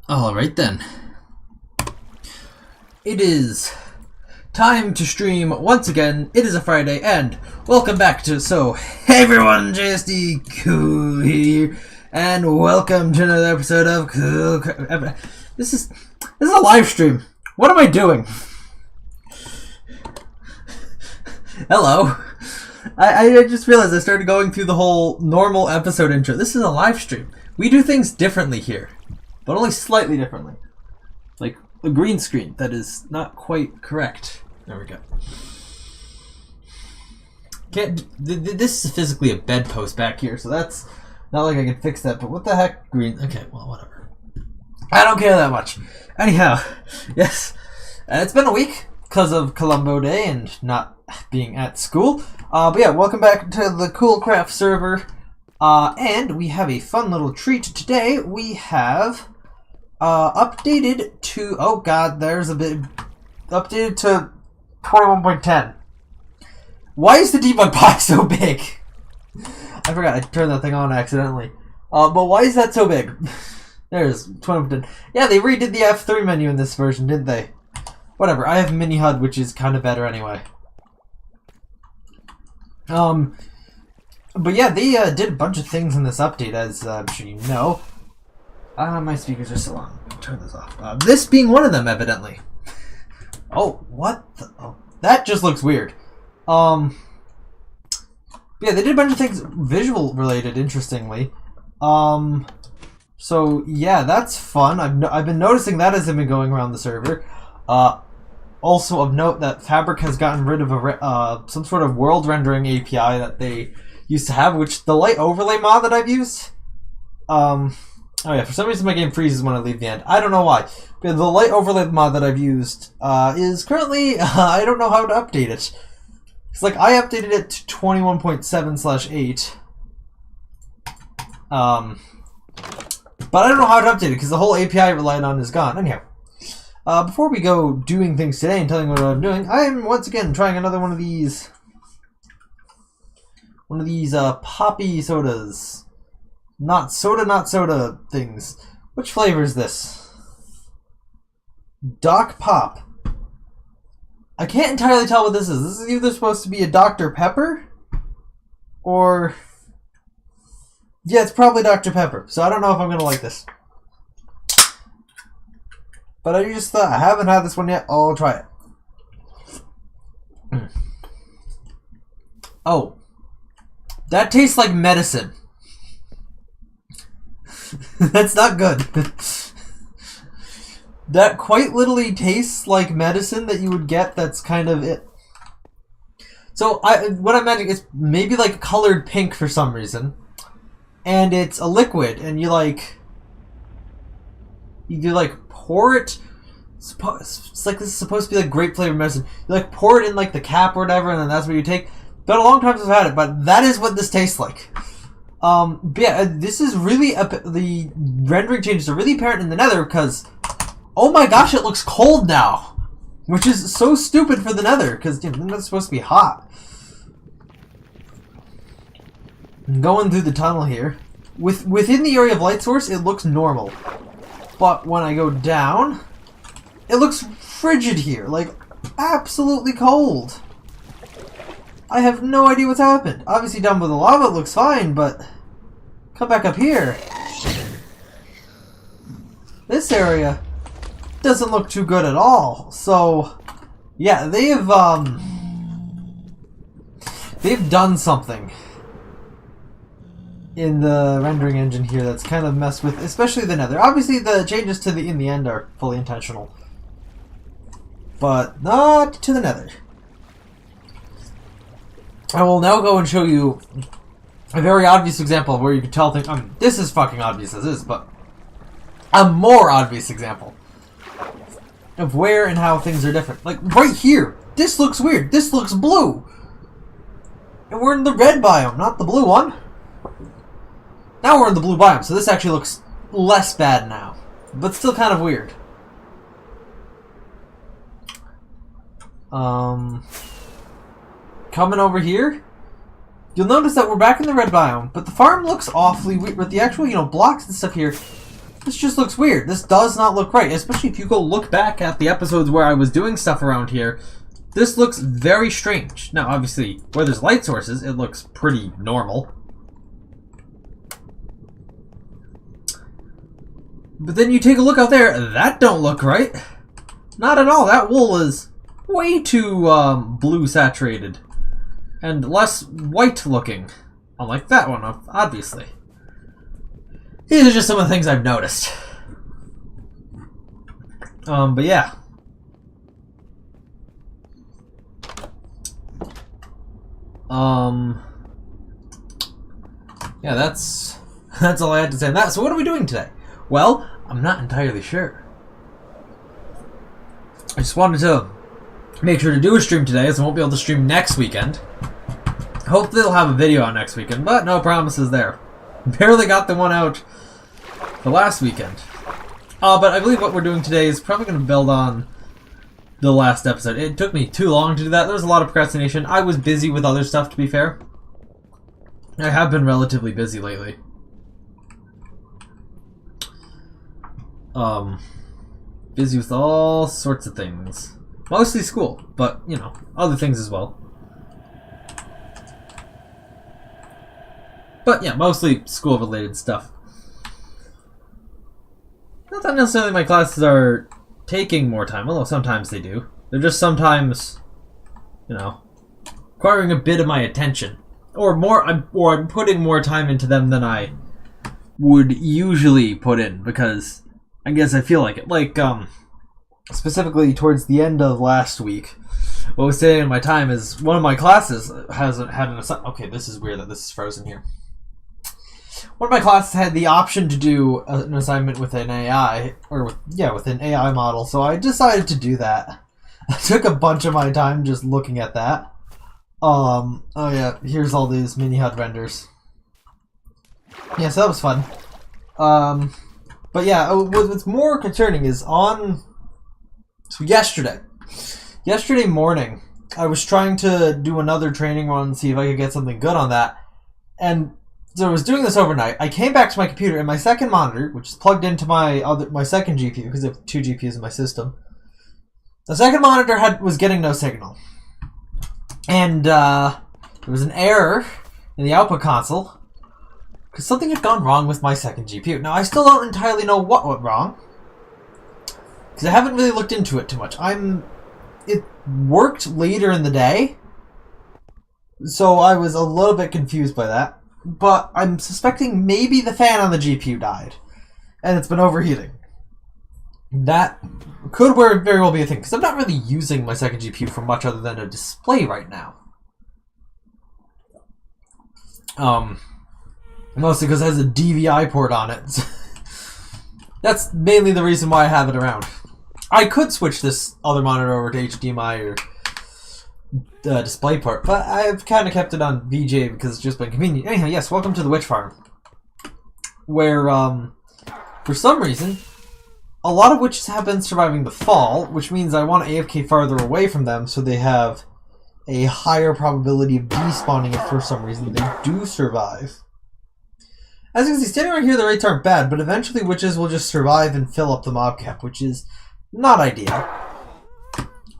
Alright then. It is time to stream once again. It is a Friday, and welcome back to hey everyone, JSD Cool here, and welcome to another episode of Cool Crap. This is a live stream. What am I doing? Hello. I just realized I started going through the whole normal episode intro. This is a live stream. We do things differently here, but only slightly differently. Like a green screen that is not quite correct. There we go. This is physically a bedpost back here, so that's not like I can fix that. But what the heck, green? Okay, well, whatever. I don't care that much. Anyhow, yes, it's been a week because of Columbo Day and not being at school. But yeah, welcome back to the Cool Craft server. And we have a fun little treat today. We have updated to, oh god, there's a bit, updated to 21.10. Why is the debug box so big? I forgot, I turned that thing on accidentally. But why is that so big? There's 21.10. Yeah, they redid the F3 menu in this version, didn't they? Whatever, I have Mini HUD, which is kind of better anyway. But yeah, they did a bunch of things in this update, as I'm sure you know. My speakers are still on. Turn this off. This being one of them, evidently. Oh, what the? Oh, that just looks weird. Yeah, they did a bunch of things visual related, interestingly. So yeah, that's fun. I've been noticing that as I've been going around the server. Also of note that Fabric has gotten rid of some sort of world rendering API that they used to have, which the light overlay mod that I've used. Oh yeah, for some reason my game freezes when I leave the end. I don't know why. But the light overlay mod that I've used is currently I don't know how to update it. It's like I updated it to 21.7/8. But I don't know how to update it because the whole API I relied on is gone. Anyhow. Before we go doing things today and telling you what I'm doing, I am once again trying another one of these poppy sodas. Not soda things. Which flavor is this? Doc Pop. I can't entirely tell what this is. This is either supposed to be a Dr. Pepper or... yeah, it's probably Dr. Pepper. So I don't know if I'm going to like this. But I just thought, I haven't had this one yet. I'll try it. Oh. That tastes like medicine. That's not good. That quite literally tastes like medicine that you would get that's kind of it. So, what I'm imagining is maybe like colored pink for some reason. And it's a liquid, and you pour it. It's like this is supposed to be like grape flavored medicine. You like pour it in like the cap or whatever, and then that's what you take. Been a long time since I've had it, but that is what this tastes like. But yeah, this is really the rendering changes are really apparent in the Nether because, oh my gosh, it looks cold now, which is so stupid for the Nether because it's supposed to be hot. I'm going through the tunnel here. Within the area of light source, it looks normal, but when I go down, it looks frigid here, like absolutely cold. I have no idea what's happened. Obviously down by the lava it looks fine, but come back up here. This area doesn't look too good at all. So yeah, they've done something in the rendering engine here that's kind of messed with, especially the Nether. Obviously the changes to in the end are fully intentional, but not to the Nether. I will now go and show you a very obvious example of where you can tell things. This is fucking obvious as is, but a more obvious example of where and how things are different. Like right here, this looks weird. This looks blue, and we're in the red biome, not the blue one. Now we're in the blue biome, so this actually looks less bad now, but still kind of weird. Coming over here, you'll notice that we're back in the red biome, but the farm looks awfully weird with the actual, blocks and stuff here. This just looks weird. This does not look right, especially if you go look back at the episodes where I was doing stuff around here. This looks very strange. Now, obviously, where there's light sources, it looks pretty normal. But then you take a look out there, that don't look right. Not at all. That wool is way too blue saturated and less white looking. Unlike that one, obviously. These are just some of the things I've noticed. But yeah. Yeah, that's all I had to say on that. So what are we doing today? Well, I'm not entirely sure. I just wanted to make sure to do a stream today, as I won't be able to stream next weekend. Hopefully they'll have a video on next weekend, but no promises there. Barely got the one out for last weekend. But I believe what we're doing today is probably going to build on the last episode. It took me too long to do that. There was a lot of procrastination. I was busy with other stuff, to be fair. I have been relatively busy lately. Busy with all sorts of things. Mostly school, but, you know, other things as well. But yeah, mostly school-related stuff. Not that necessarily my classes are taking more time, although sometimes they do. They're just sometimes, you know, requiring a bit of my attention. Or I'm putting more time into them than I would usually put in, because I guess I feel like it. Like, specifically towards the end of last week, what was taking my time is one of my classes hasn't had an assignment. Okay, this is weird that this is frozen here. One of my classes had the option to do an assignment with an AI, with an AI model, so I decided to do that. I took a bunch of my time just looking at that. Oh yeah, here's all these mini HUD renders. Yeah, so that was fun. But yeah, what's more concerning is yesterday morning, I was trying to do another training run and see if I could get something good on that. And so I was doing this overnight. I came back to my computer, and my second monitor, which is plugged into my second GPU, because I have two GPUs in my system, the second monitor was getting no signal. And there was an error in the output console, because something had gone wrong with my second GPU. Now, I still don't entirely know what went wrong, because I haven't really looked into it too much. It worked later in the day, so I was a little bit confused by that. But I'm suspecting maybe the fan on the GPU died, and it's been overheating. That could very well be a thing, because I'm not really using my second GPU for much other than a display right now. Mostly because it has a DVI port on it. That's mainly the reason why I have it around. I could switch this other monitor over to HDMI or display port, but I've kind of kept it on VGA because it's just been convenient. Anyhow, yes, welcome to the witch farm, where for some reason a lot of witches have been surviving the fall, which means I want to AFK farther away from them so they have a higher probability of despawning if for some reason they do survive. As you can see, standing right here, the rates aren't bad, but eventually witches will just survive and fill up the mob cap, which is not ideal.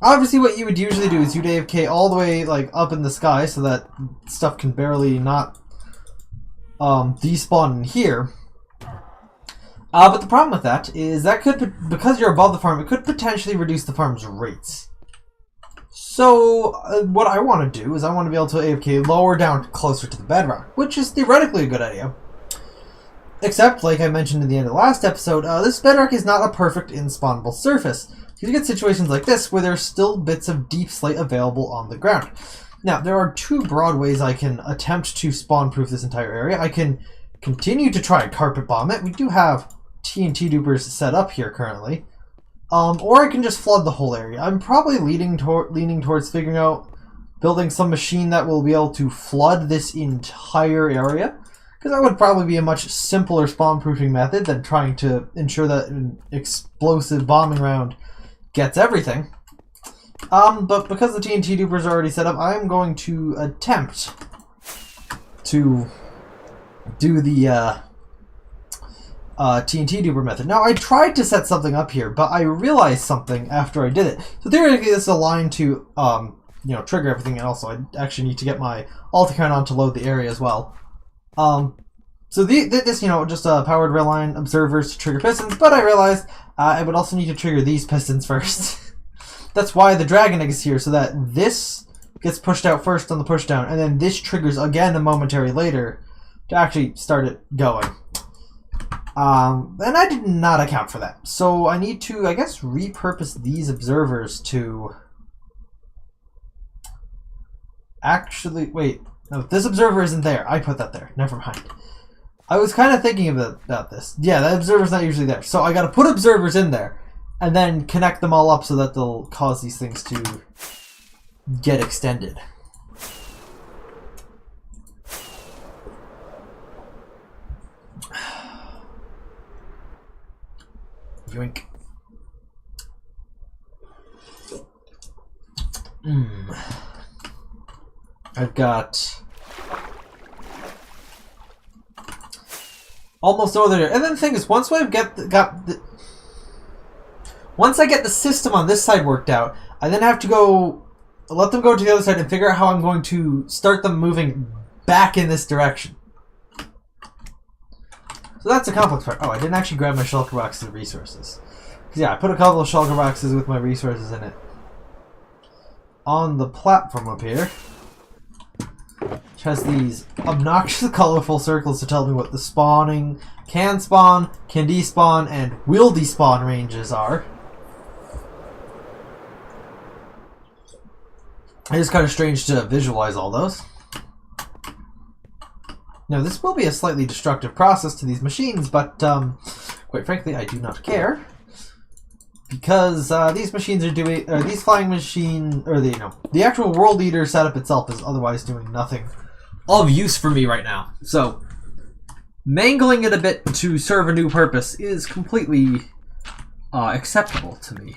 Obviously, what you would usually do is you'd AFK all the way like up in the sky so that stuff can barely not despawn in here. But the problem with that is that could, because you're above the farm, it could potentially reduce the farm's rates. So what I want to do is I want to be able to AFK lower down closer to the bedrock, which is theoretically a good idea. Except, like I mentioned in the end of the last episode, this bedrock is not a perfect in-spawnable surface. You get situations like this where there's still bits of deep slate available on the ground. Now, there are two broad ways I can attempt to spawn-proof this entire area. I can continue to try and carpet bomb it. We do have TNT dupers set up here currently. Or I can just flood the whole area. I'm probably leaning towards figuring out building some machine that will be able to flood this entire area, because that would probably be a much simpler spawn-proofing method than trying to ensure that an explosive bombing round gets everything. But because the TNT dupers are already set up, I'm going to attempt to do the TNT duper method. Now, I tried to set something up here, but I realized something after I did it. So theoretically, this is aligned to, you know, trigger everything, and also I actually need to get my alt account on to load the area as well. So this, you know, just powered rail line observers to trigger pistons, but I realized I would also need to trigger these pistons first. That's why the dragon egg is here, so that this gets pushed out first on the pushdown, and then this triggers again a momentary later to actually start it going. And I did not account for that. So I need to, I guess, repurpose these observers to... Actually, wait. No, this observer isn't there. I put that there. Never mind. I was kind of thinking about this. Yeah, that observer's not usually there. So I gotta put observers in there, and then connect them all up so that they'll cause these things to get extended. Yoink. I've got almost no other. And then the thing is, once I get the system on this side worked out, I then have to go let them go to the other side and figure out how I'm going to start them moving back in this direction. So that's a complex part. Oh, I didn't actually grab my shulker boxes of resources. Because yeah, I put a couple of shulker boxes with my resources in it on the platform up here, which has these obnoxious colorful circles to tell me what the spawning, can despawn, and will despawn ranges are. It is kind of strange to visualize all those. Now, this will be a slightly destructive process to these machines, but quite frankly, I do not care, because these machines are doing, these flying machine, or the actual world eater setup itself is otherwise doing nothing of use for me right now. So, mangling it a bit to serve a new purpose is completely acceptable to me.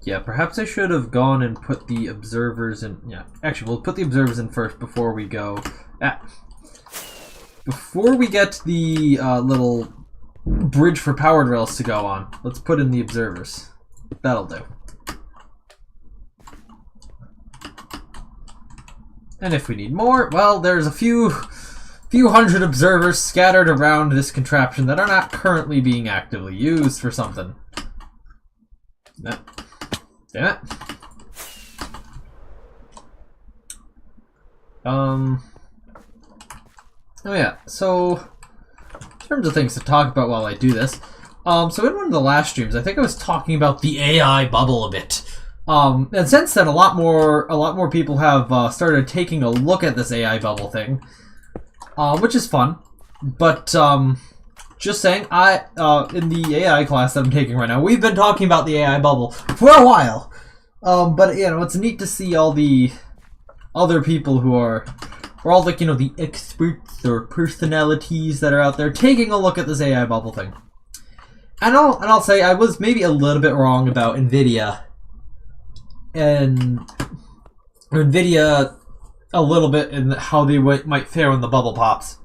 Yeah, perhaps I should have gone and put the observers in. Yeah, actually, we'll put the observers in first before we go. Before we get the little bridge for powered rails to go on, let's put in the observers. That'll do. And if we need more, well, there's a few hundred observers scattered around this contraption that are not currently being actively used for something. Damn it. Oh yeah, so in terms of things to talk about while I do this, so in one of the last streams, I think I was talking about the AI bubble a bit. And since then, a lot more people have started taking a look at this AI bubble thing, which is fun. But just saying, in the AI class that I'm taking right now, we've been talking about the AI bubble for a while. But you know, it's neat to see all the other people who are all like, you know, the experts or personalities that are out there taking a look at this AI bubble thing. And I'll say I was maybe a little bit wrong about NVIDIA. And NVIDIA a little bit in how they might fare when the bubble pops.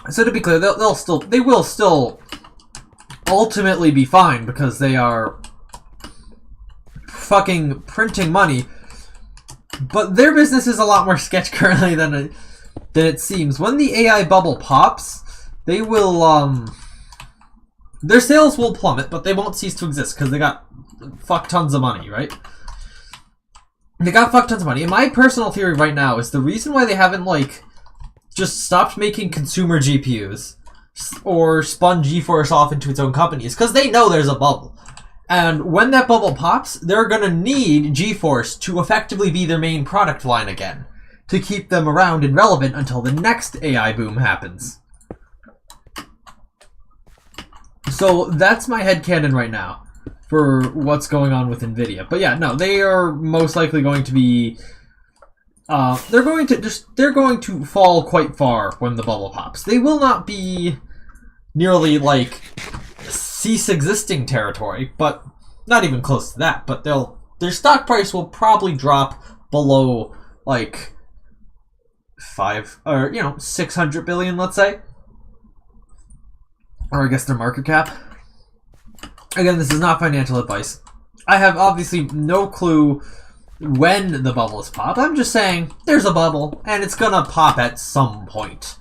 So to be clear, they will still ultimately be fine because they are fucking printing money. But their business is a lot more sketch currently than it seems. When the AI bubble pops, they will their sales will plummet, but they won't cease to exist because they got fuck tons of money, right? They got fuck tons of money. And my personal theory right now is the reason why they haven't, like, just stopped making consumer GPUs or spun GeForce off into its own company is because they know there's a bubble. And when that bubble pops, they're going to need GeForce to effectively be their main product line again to keep them around and relevant until the next AI boom happens. So that's my headcanon right now for what's going on with NVIDIA. But yeah, no, they are most likely going to be... they're going to fall quite far when the bubble pops. They will not be nearly, like, cease existing territory, but not even close to that. But their stock price will probably drop below like 5 or 600 billion, let's say, or I guess their market cap. Again, this is not financial advice. I have obviously no clue when the bubble is popped. I'm just saying there's a bubble and it's gonna pop at some point.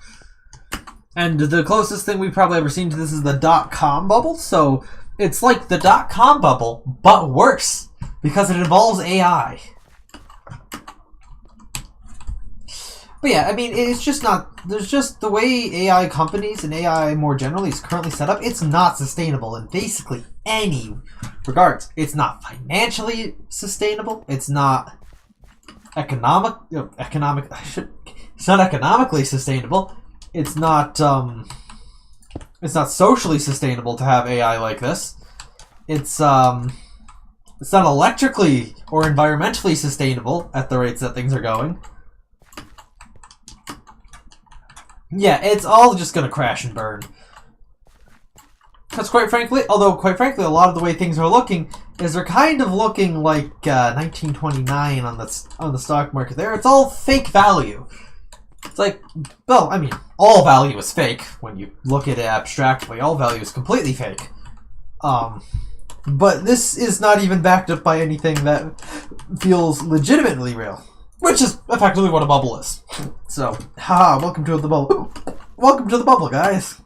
And the closest thing we've probably ever seen to this is the .com bubble. So it's like the .com bubble, but worse because it involves AI. But yeah, I mean, it's just not... There's just the way AI companies and AI more generally is currently set up, it's not sustainable in basically any regards. It's not financially sustainable. It's not it's not economically sustainable. It's not socially sustainable to have AI like this. It's not electrically or environmentally sustainable at the rates that things are going. Yeah, it's all just going to crash and burn. Because quite frankly, a lot of the way things are looking is they're kind of looking like 1929 on the stock market there. It's all fake value. It's like, well, I mean, all value is fake when you look at it abstractly. All value is completely fake. But this is not even backed up by anything that feels legitimately real. Which is effectively what a bubble is. So, haha, welcome to the bubble. Welcome to the bubble, guys.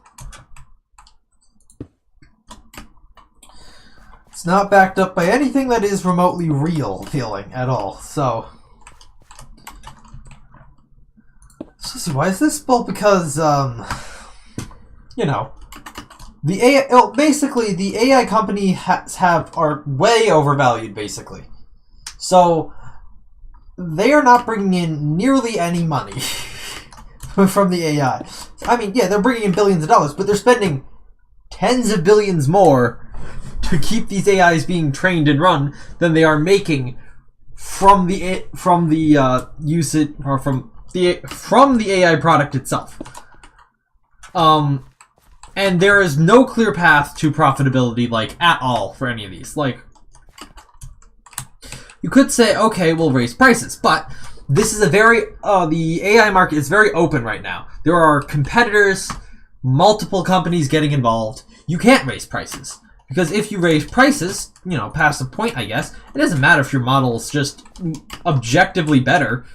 It's not backed up by anything that is remotely real feeling at all. So, let's see, why is this? Well, because, the AI, basically, the AI company are way overvalued, basically. So, they are not bringing in nearly any money from the AI. I mean, yeah, they're bringing in billions of dollars, but they're spending tens of billions more to keep these AIs being trained and run than they are making from the AI product itself. And there is no clear path to profitability, like, at all for any of these. Like, you could say, okay, we'll raise prices, but this is the AI market is very open right now. There are competitors, multiple companies getting involved. You can't raise prices. Because if you raise prices, past a point, I guess, it doesn't matter if your model is just objectively better.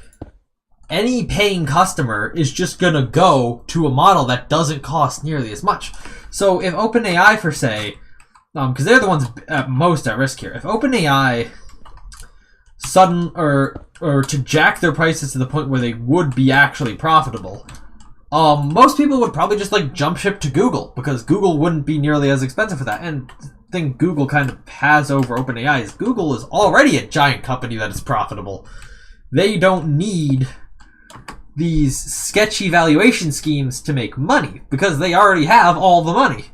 Any paying customer is just going to go to a model that doesn't cost nearly as much. So if OpenAI, for say, because they're the ones at most at risk here, if OpenAI or to jack their prices to the point where they would be actually profitable, most people would probably just jump ship to Google, because Google wouldn't be nearly as expensive for that. And the thing Google kind of has over OpenAI is Google is already a giant company that is profitable. They don't need these sketchy valuation schemes to make money, because they already have all the money.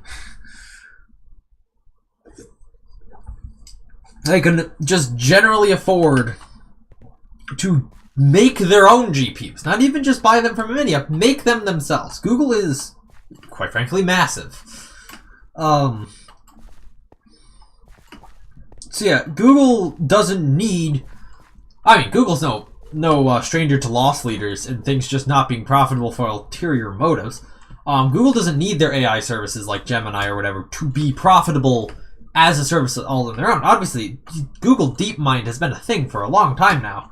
They can just generally afford to make their own GPUs. Not even just buy them from NVIDIA, make them themselves. Google is, quite frankly, massive. So yeah, Google doesn't need... I mean, Google's no stranger to loss leaders and things just not being profitable for ulterior motives. Google doesn't need their AI services like Gemini or whatever to be profitable as a service all on their own. Obviously, Google DeepMind has been a thing for a long time now.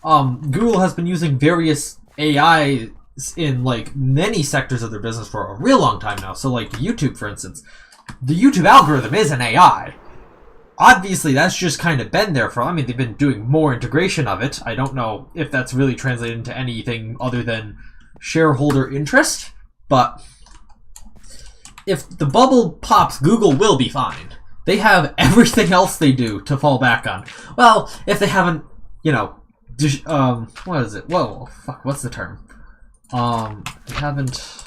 Google has been using various AI in many sectors of their business for a real long time now. So YouTube, for instance, the YouTube algorithm is an AI. Obviously, that's just kind of been there for... I mean, they've been doing more integration of it. I don't know if that's really translated into anything other than shareholder interest, but if the bubble pops, Google will be fine. They have everything else they do to fall back on. Well, if they haven't, what is it? Whoa, fuck, what's the term? They haven't...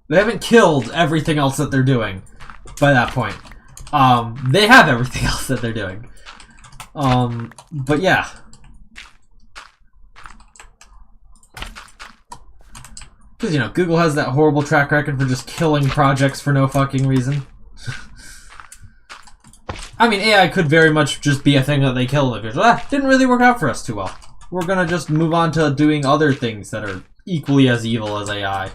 They haven't killed everything else that they're doing by that point. They have everything else that they're doing. But yeah. Because, Google has that horrible track record for just killing projects for no fucking reason. I mean, AI could very much just be a thing that they kill in the future. Didn't really work out for us too well. We're gonna just move on to doing other things that are equally as evil as AI.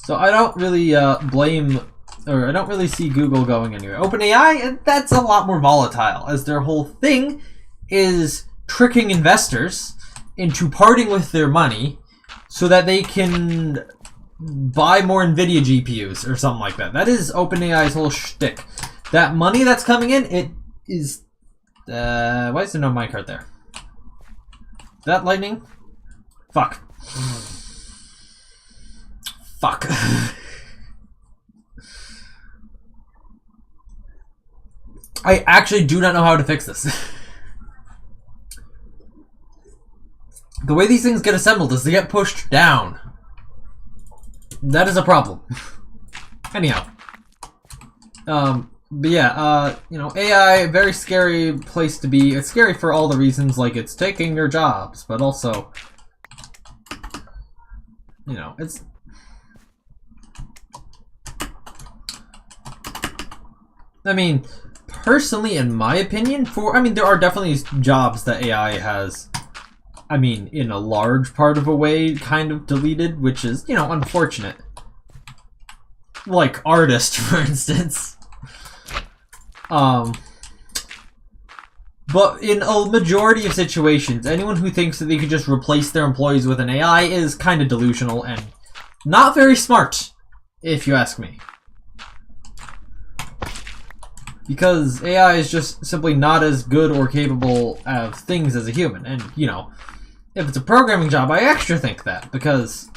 So I don't really blame, or I don't really see Google going anywhere. OpenAI, that's a lot more volatile, as their whole thing is tricking investors into parting with their money so that they can buy more NVIDIA GPUs or something like that. That is OpenAI's whole shtick. That money that's coming in, it is... why is there no minecart there? Is that lightning? Fuck. Fuck. I actually do not know how to fix this. The way these things get assembled is they get pushed down. That is a problem. Anyhow. But yeah, you know, AI, very scary place to be. It's scary for all the reasons, like it's taking your jobs, but also, you know, it's... I mean, personally, in my opinion, there are definitely jobs that AI has, I mean, in a large part of a way, kind of deleted, which is, you know, unfortunate. Like artist, for instance. But in a majority of situations, anyone who thinks that they could just replace their employees with an AI is kind of delusional and not very smart, if you ask me. Because AI is just simply not as good or capable of things as a human. And, you know, if it's a programming job, I extra think that. Because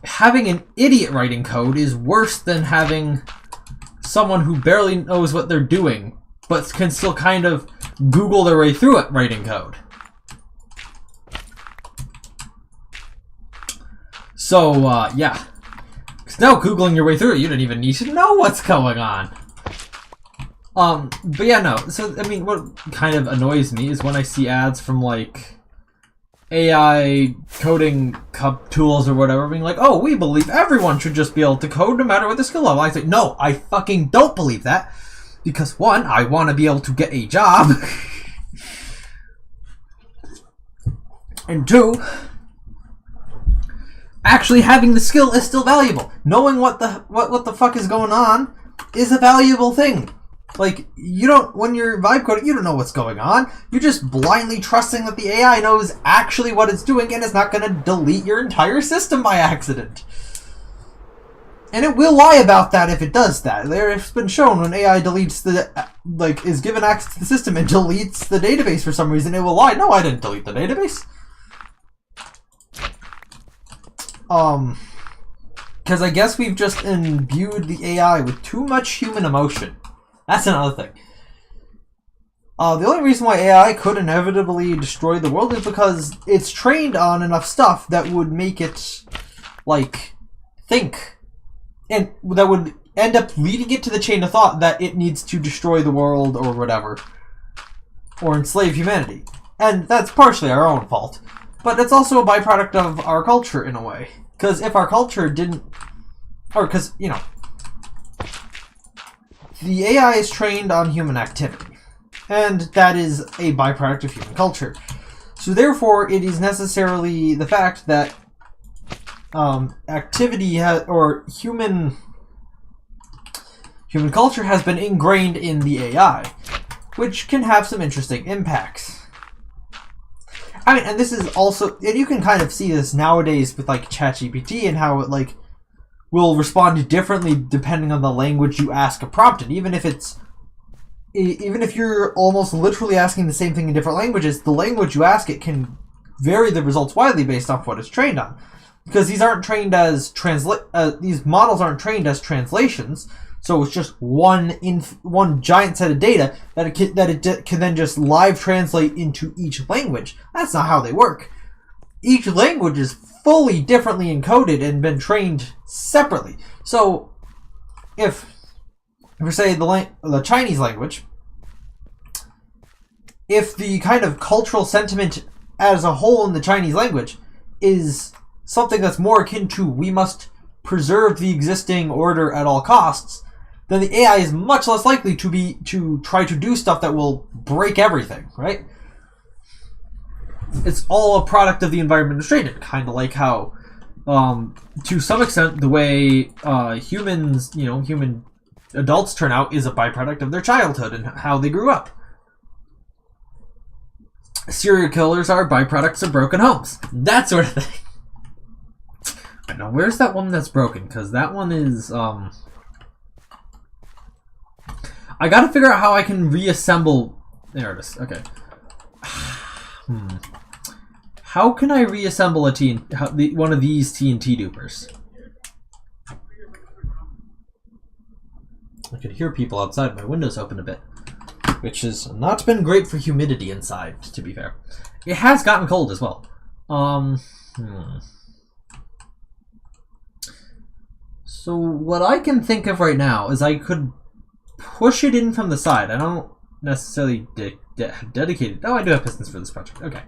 having an idiot writing code is worse than having someone who barely knows what they're doing, but can still kind of Google their way through it writing code. So, yeah. Because now Googling your way through it, you don't even need to know what's going on. But yeah, no. So, I mean, what kind of annoys me is when I see ads from, like, AI coding tools or whatever being like, oh, we believe everyone should just be able to code no matter what the skill level. I say, no, I fucking don't believe that. Because, one, I want to be able to get a job. And two, actually having the skill is still valuable. Knowing what the fuck is going on is a valuable thing. Like, you don't, when you're vibe coding, you don't know what's going on. You're just blindly trusting that the AI knows actually what it's doing and is not going to delete your entire system by accident. And it will lie about that if it does that. It's been shown when AI deletes is given access to the system and deletes the database for some reason, it will lie. No, I didn't delete the database. Because I guess we've just imbued the AI with too much human emotion. That's another thing. The only reason why AI could inevitably destroy the world is because it's trained on enough stuff that would make it, like, think. And that would end up leading it to the chain of thought that it needs to destroy the world or whatever. Or enslave humanity. And that's partially our own fault. But it's also a byproduct of our culture in a way. Because if our culture didn't... Or because, you know... The AI is trained on human activity, and that is a byproduct of human culture. So therefore, it is necessarily the fact that activity or human culture has been ingrained in the AI, which can have some interesting impacts. I mean, and this is also, and you can kind of see this nowadays with like ChatGPT and how it like will respond differently depending on the language you ask a prompt in. Even if you're almost literally asking the same thing in different languages, the language you ask it can vary the results widely based off what it's trained on. Because these aren't trained as these models aren't trained as translations, so it's just one giant set of data that it can then just live translate into each language. That's not how they work. Each language is fully differently encoded and been trained separately. So, if we say the Chinese language, if the kind of cultural sentiment as a whole in the Chinese language is something that's more akin to we must preserve the existing order at all costs, then the AI is much less likely to try to do stuff that will break everything, right? It's all a product of the environment it's trained in, kind of like how, to some extent, the way humans, human adults turn out is a byproduct of their childhood and how they grew up. Serial killers are byproducts of broken homes. That sort of thing. I know, where's that one that's broken? Because that one is, I gotta figure out how I can reassemble... There it is, okay. How can I reassemble one of these TNT dupers? I could hear people outside. My window's open a bit, which has not been great for humidity inside, to be fair. It has gotten cold as well. So what I can think of right now is I could push it in from the side. I don't necessarily dedicate it. Oh, I do have pistons for this project. Okay.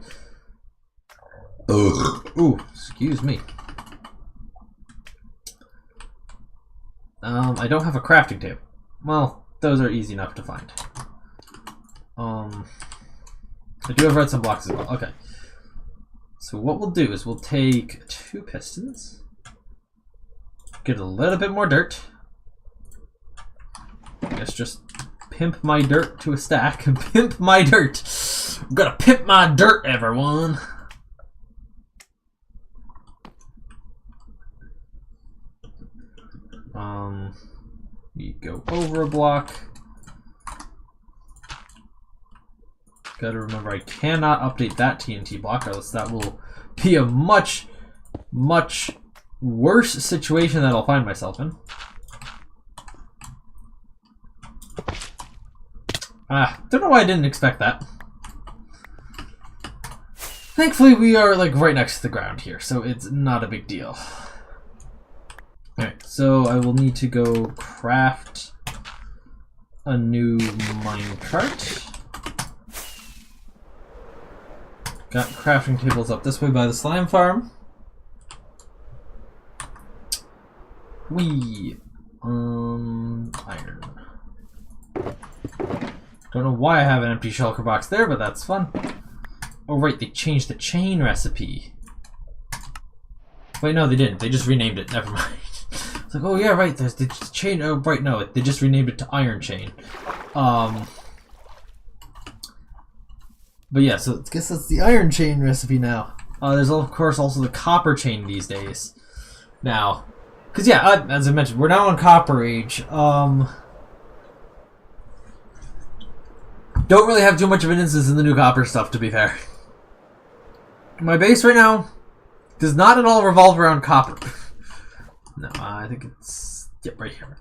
Ooh, excuse me. I don't have a crafting table. Well, those are easy enough to find. I do have redstone blocks as well. Okay. So what we'll do is we'll take 2 pistons, get a little bit more dirt. I guess just pimp my dirt to a stack. Pimp my dirt. I'm gonna pimp my dirt, everyone. You go over a block. Gotta remember, I cannot update that TNT block, or else that will be a much, much worse situation that I'll find myself in. Don't know why I didn't expect that. Thankfully, we are like right next to the ground here, so it's not a big deal. Alright, so I will need to go craft a new minecart. Got crafting tables up this way by the slime farm. Iron. Don't know why I have an empty shulker box there, but that's fun. Oh right, they changed the chain recipe. Wait, no, they didn't. They just renamed it. Never mind. It's like, oh yeah, right. There's the chain. Oh right, no, they just renamed it to iron chain. But yeah, so I guess that's the iron chain recipe now. There's of course also the copper chain these days. Now, because yeah, as I mentioned, we're now on Copper Age. Don't really have too much of an instance in the new copper stuff, to be fair. My base right now does not at all revolve around copper. No, I think it's right here.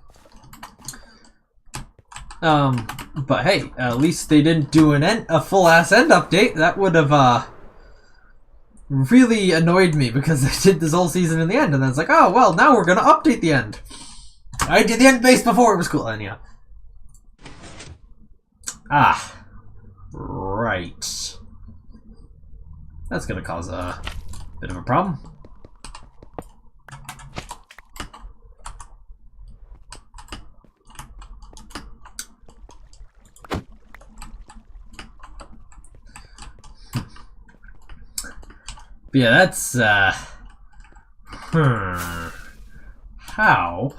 But hey, at least they didn't do a full-ass end update. That would have really annoyed me because they did this whole season in the end, and then it's like, oh well, now we're gonna update the end. I did the end base before it was cool, anyhow. Right. That's gonna cause a bit of a problem. But yeah, that's how,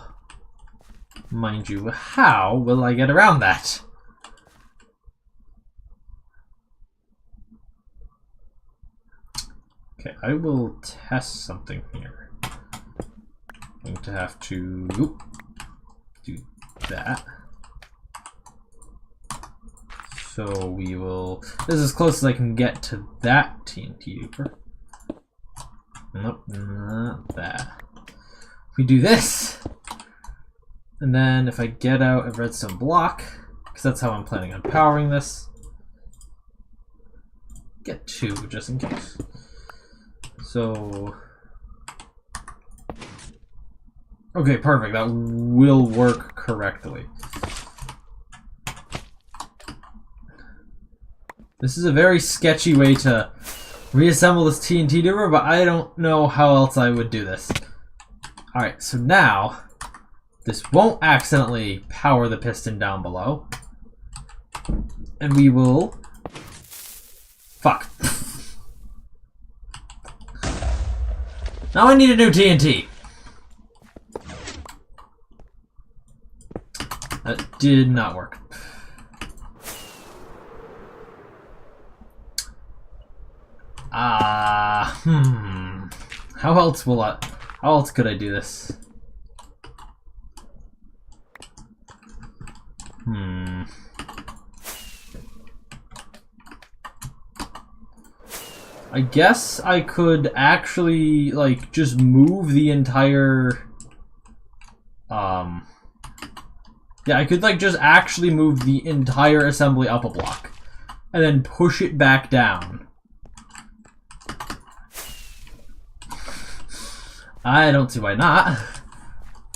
mind you, how will I get around that? Okay, I will test something here. I'm going to have to do that. So we will, this is as close as I can get to that TNT duper. Nope, not that. We do this, and then if I get out a redstone block, because that's how I'm planning on powering this, get 2 just in case. So, okay, perfect. That will work correctly. This is a very sketchy way to reassemble this TNT duper, but I don't know how else I would do this. Alright, so now this won't accidentally power the piston down below. And we will... Fuck. Now I need a new TNT. That did not work. How else could I do this? I guess I could actually, like, just move the entire... Yeah, I could, like, just actually move the entire assembly up a block. And then push it back down. I don't see why not.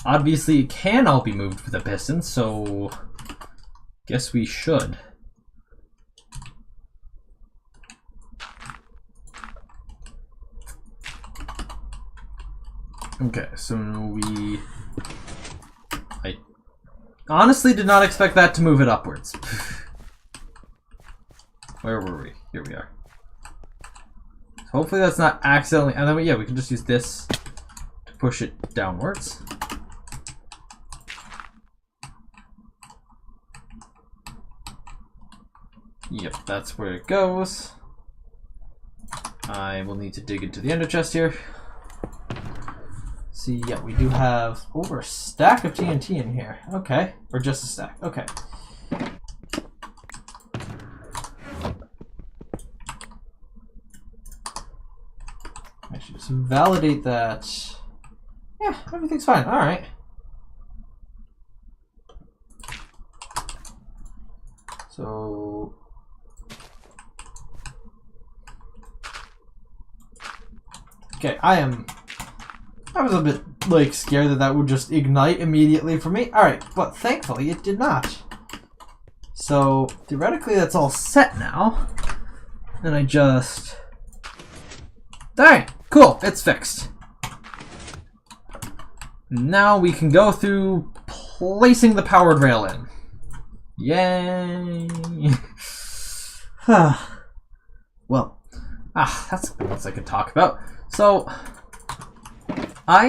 Obviously, it can all be moved with a piston, so... guess we should. Okay, so I honestly did not expect that to move it upwards. Where were we? Here we are. So hopefully that's not accidentally... and then, yeah, we can just use this to push it downwards. Yep, that's where it goes. I will need to dig into the ender chest here. See, yeah, we do have over a stack of TNT in here. Okay. Or just a stack. Okay. I should just validate that. Yeah, everything's fine. Alright. So... okay, I was a bit, like, scared that that would just ignite immediately for me. Alright, but thankfully it did not. So, theoretically that's all set now. And I just... alright, cool, it's fixed. Now we can go through placing the powered rail in. Yay! Well, that's something else I could talk about. So... to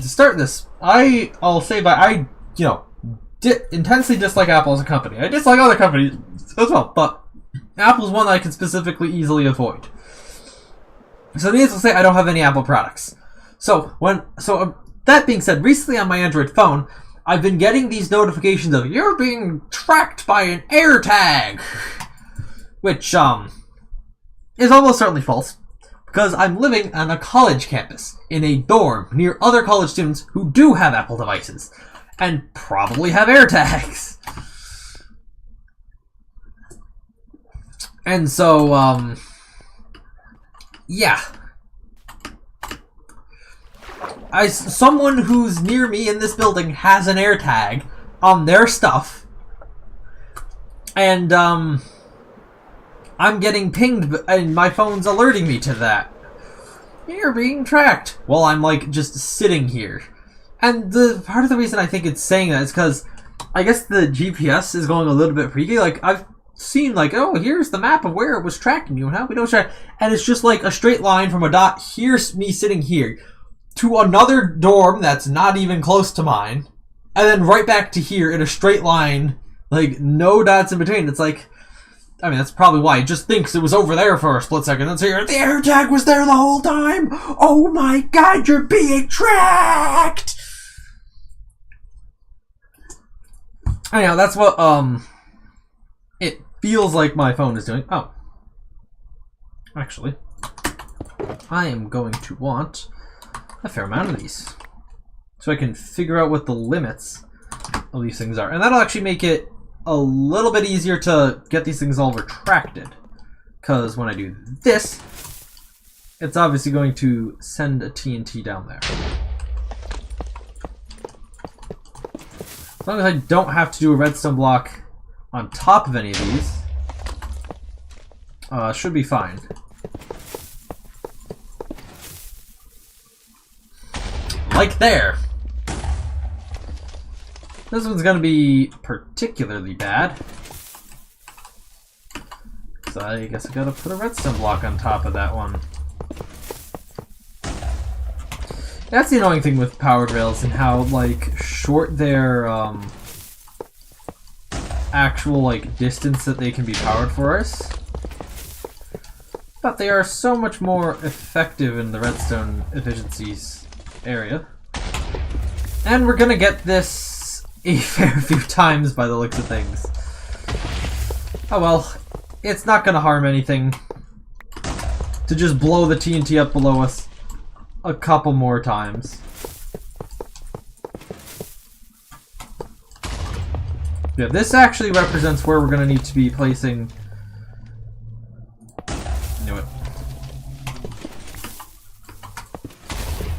start this, I'll say I intensely dislike Apple as a company. I dislike other companies as well, but Apple's one that I can specifically easily avoid. So needless to say, I don't have any Apple products. That being said, recently on my Android phone, I've been getting these notifications of, you're being tracked by an AirTag! Which, is almost certainly false. Because I'm living on a college campus, in a dorm, near other college students who do have Apple devices, and probably have AirTags. And so, yeah. Someone who's near me in this building has an AirTag on their stuff, and, I'm getting pinged, and my phone's alerting me to that. You're being tracked. Well, I'm, like, just sitting here. And the part of the reason I think it's saying that is because I guess the GPS is going a little bit freaky. Like, I've seen, like, oh, here's the map of where it was tracking you and how we know it's track. And it's just, like, a straight line from a dot, here's me sitting here, to another dorm that's not even close to mine, and then right back to here in a straight line, like, no dots in between. It's like... I mean, that's probably why he just thinks it was over there for a split second. Then so the AirTag was there the whole time! Oh my god, you're being tracked! Anyhow, that's what, it feels like my phone is doing. Oh. Actually, I am going to want a fair amount of these. So I can figure out what the limits of these things are. And that'll actually make it a little bit easier to get these things all retracted, because when I do this, it's obviously going to send a TNT down there. As long as I don't have to do a redstone block on top of any of these, should be fine. like there. This one's gonna be particularly bad. So I guess I gotta put a redstone block on top of that one. That's the annoying thing with powered rails and how like short their actual like distance that they can be powered for us. But they are so much more effective in the redstone efficiencies area. And we're gonna get this a fair few times by the looks of things. Oh well, it's not gonna harm anything to just blow the TNT up below us a couple more times. Yeah, this actually represents where we're gonna need to be placing. Knew it.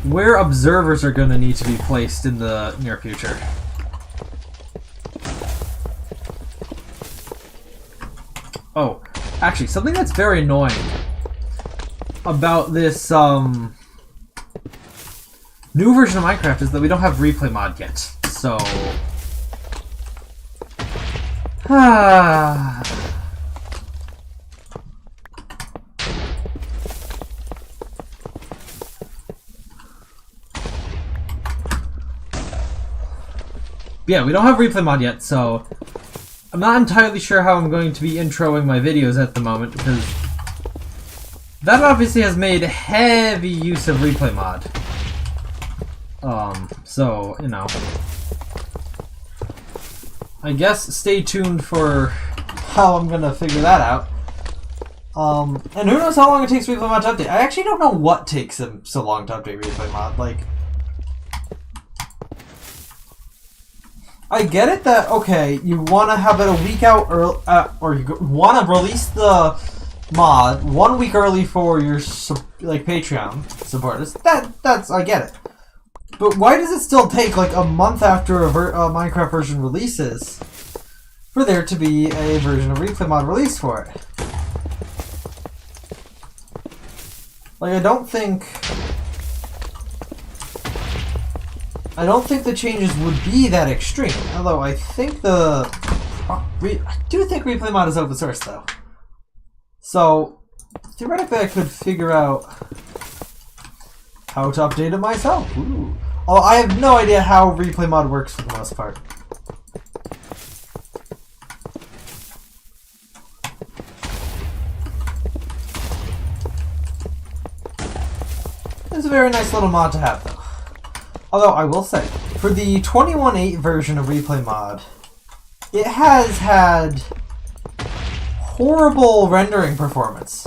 Where observers are gonna need to be placed in the near future. Oh, actually, something that's very annoying about this new version of Minecraft is that we don't have replay mod yet. So, yeah, we don't have replay mod yet, so I'm not entirely sure how I'm going to be introing my videos at the moment, because that obviously has made heavy use of replay mod. So, you know, I guess stay tuned for how I'm gonna figure that out. And who knows how long it takes replay mod to update. I actually don't know what takes them so long to update replay mod. Like, I get it that, okay, you want to have it a week out early, or you want to release the mod 1 week early for your like Patreon supporters. That's I get it. But why does it still take like a month after a Minecraft version releases for there to be a version of replay mod released for it? Like, I don't think the changes would be that extreme. Although I think I do think replay mod is open source though. So theoretically I could figure out how to update it myself. Ooh. Oh, I have no idea how replay mod works for the most part. It's a very nice little mod to have though. Although I will say, for the 21.8 version of replay mod, it has had horrible rendering performance.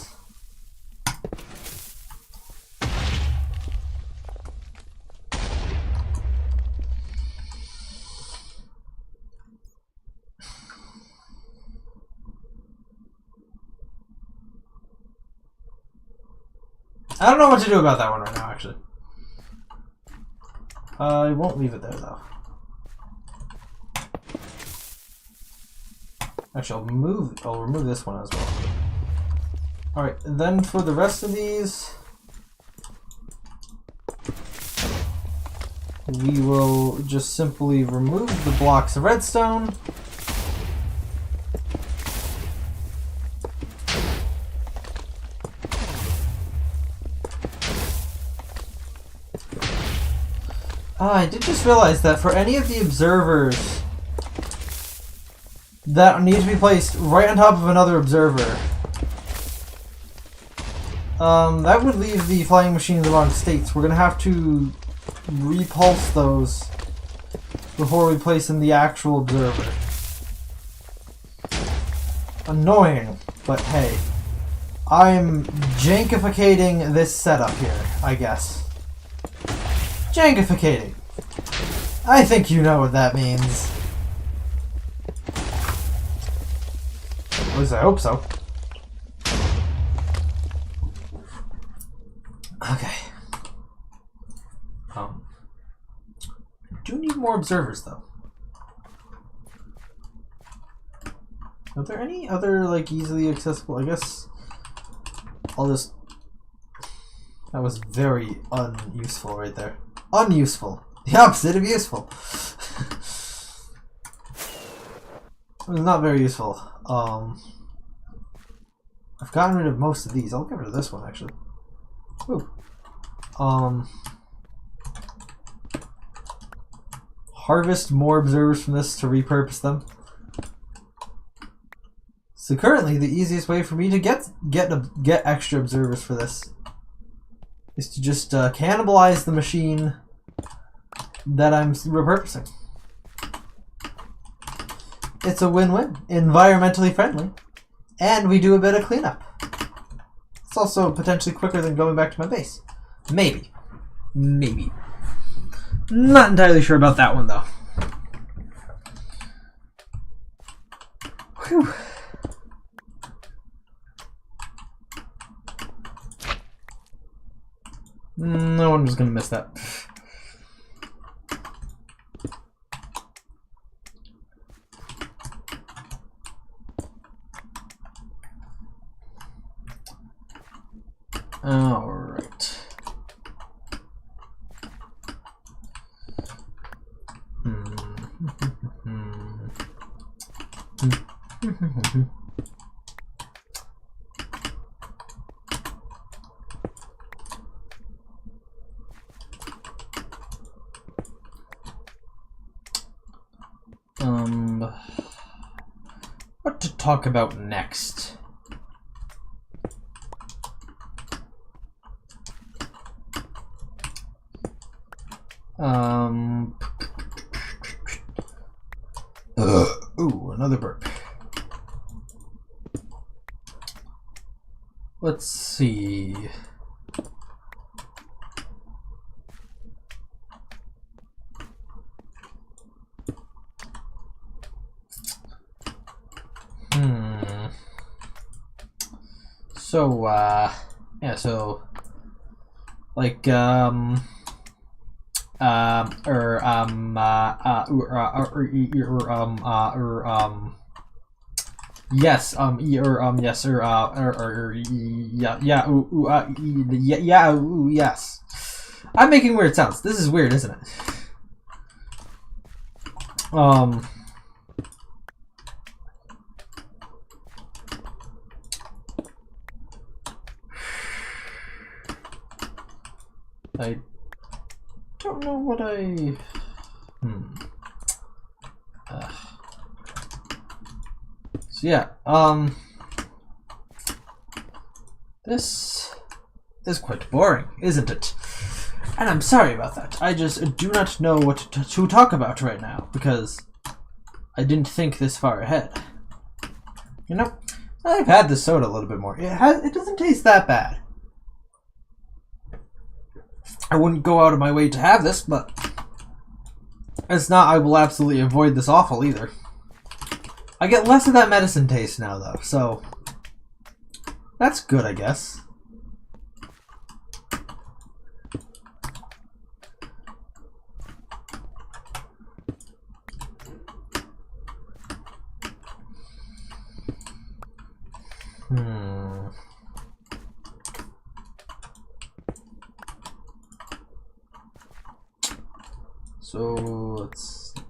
I don't know what to do about that one right now, actually. I won't leave it there, though. Actually, I'll remove this one as well. Alright, and then for the rest of these, we will just simply remove the blocks of redstone. I did just realize that for any of the observers that need to be placed right on top of another observer, that would leave the flying machine in the wrong states. We're going to have to repulse those before we place in the actual observer. Annoying, but hey. I'm jankificating this setup here, I guess. Jankificating. I think you know what that means. At least I hope so. Okay. I do need more observers though. Are there any other like easily accessible? I guess I'll just. That was very unuseful right there. Unuseful. The opposite of useful. It was not very useful. I've gotten rid of most of these. I'll get rid of this one actually. Ooh. Harvest more observers from this to repurpose them. So currently, the easiest way for me to get extra observers for this is to just cannibalize the machine that I'm repurposing. It's a win-win, environmentally friendly, and we do a bit of cleanup. It's also potentially quicker than going back to my base. Maybe. Maybe. Not entirely sure about that one, though. Whew. No one was going to miss that. All right. What to talk about next? Ooh, another burp. Let's see. So, yeah, so, like, yes, yes. I'm making weird sounds. This is weird, isn't it? I don't know what I... So yeah, this is quite boring, isn't it? And I'm sorry about that. I just do not know what to talk about right now, because I didn't think this far ahead. You know, I've had this soda a little bit more. It doesn't taste that bad. I wouldn't go out of my way to have this, but it's not I will absolutely avoid this awful either. I get less of that medicine taste now, though, so that's good, I guess. So let's see.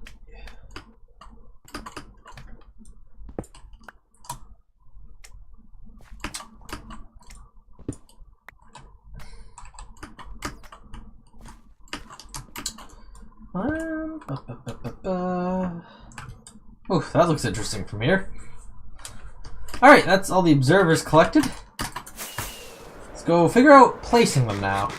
Oh, that looks interesting from here. Alright, that's all the observers collected. Let's go figure out placing them now.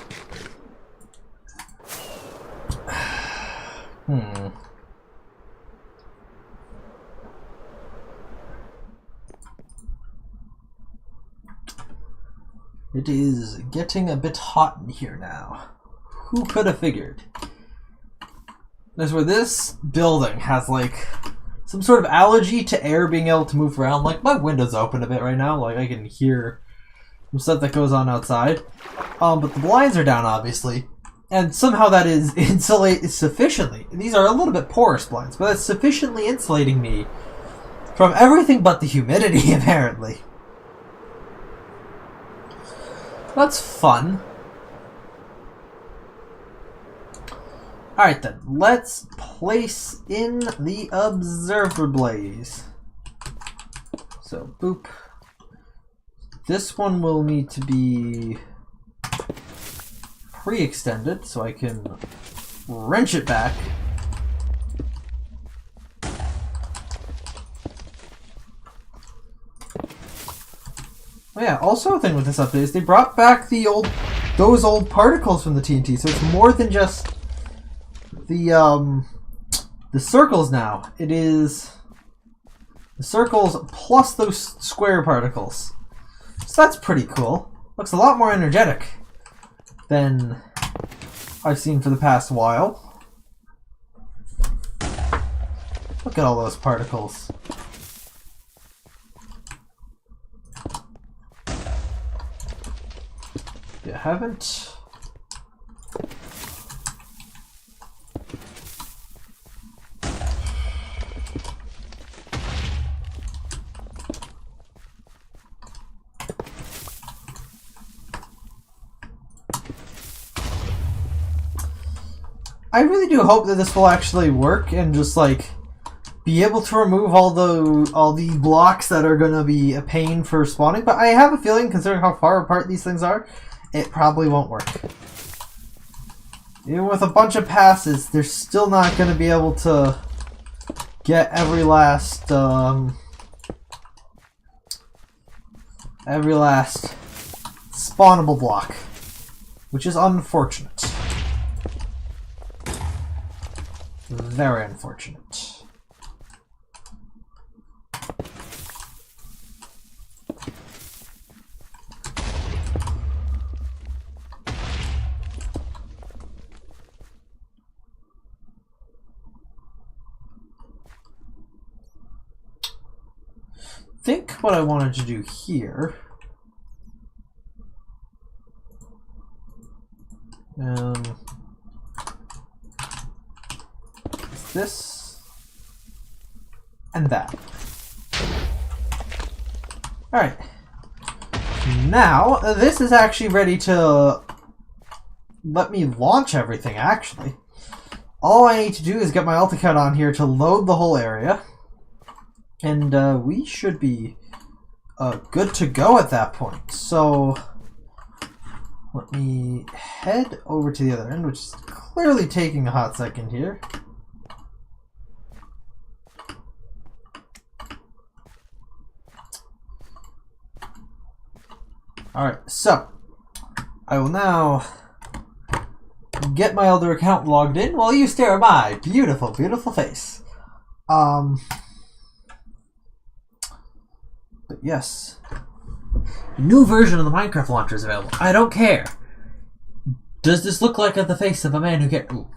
It is getting a bit hot in here now. Who could have figured? That's where this building has like some sort of allergy to air being able to move around. Like my window's open a bit right now, like I can hear some stuff that goes on outside. But the blinds are down obviously. And somehow that is insulated sufficiently. These are a little bit porous blinds, but that's sufficiently insulating me from everything but the humidity, apparently. That's fun. Alright then, let's place in the observer blaze. So, boop. This one will need to be pre-extended so I can wrench it back. Oh yeah, also a thing with this update is they brought back those old particles from the TNT, so it's more than just the circles now. It is the circles plus those square particles. So that's pretty cool. Looks a lot more energetic than I've seen for the past while. Look at all those particles. You haven't? I really do hope that this will actually work and just like be able to remove all the blocks that are gonna be a pain for spawning, but I have a feeling, considering how far apart these things are, it probably won't work. Even with a bunch of passes, they're still not gonna be able to get every last spawnable block, which is unfortunate. Very unfortunate. I think what I wanted to do here is this and that. Alright. Now, this is actually ready to let me launch everything, actually. All I need to do is get my AltiCAD on here to load the whole area. And we should be good to go at that point. So let me head over to the other end, which is clearly taking a hot second here. Alright, so I will now get my Elder account logged in while you stare at my beautiful, beautiful face. But yes, new version of the Minecraft launcher is available. I don't care. Does this look like the face of a man who cares? Ooh.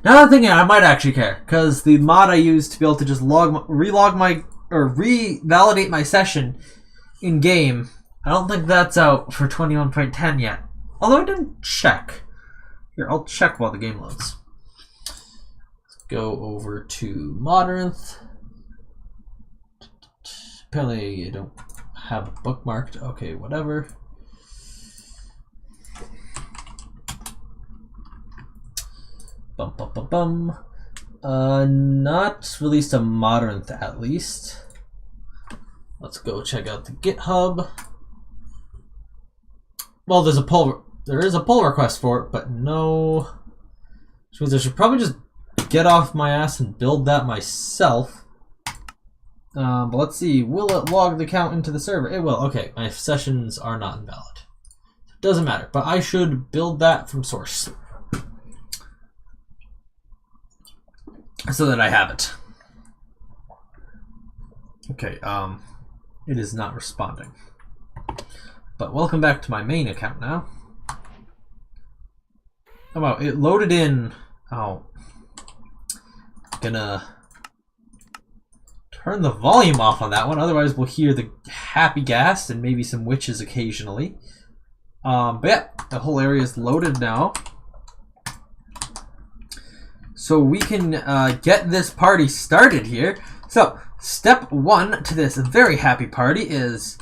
Now that I'm thinking, I might actually care, because the mod I used to be able to just revalidate my session in game, I don't think that's out for 21.10 yet. Although I didn't check. Here, I'll check while the game loads. Let's go over to Modernth. Apparently I don't have it bookmarked. Okay, whatever. Bum bum bum bum. Not released a Modernth at least. Let's go check out the GitHub. Well, there is a pull request for it, but no. Which means I should probably just get off my ass and build that myself. But let's see, will it log the count into the server? It will. Okay, my sessions are not invalid. Doesn't matter, but I should build that from source so that I have it. Okay, it is not responding. But welcome back to my main account now. Oh wow, it loaded in. Oh, gonna turn the volume off on that one, otherwise we'll hear the happy gas and maybe some witches occasionally. But yeah, the whole area is loaded now. So we can get this party started here. So, step one to this very happy party is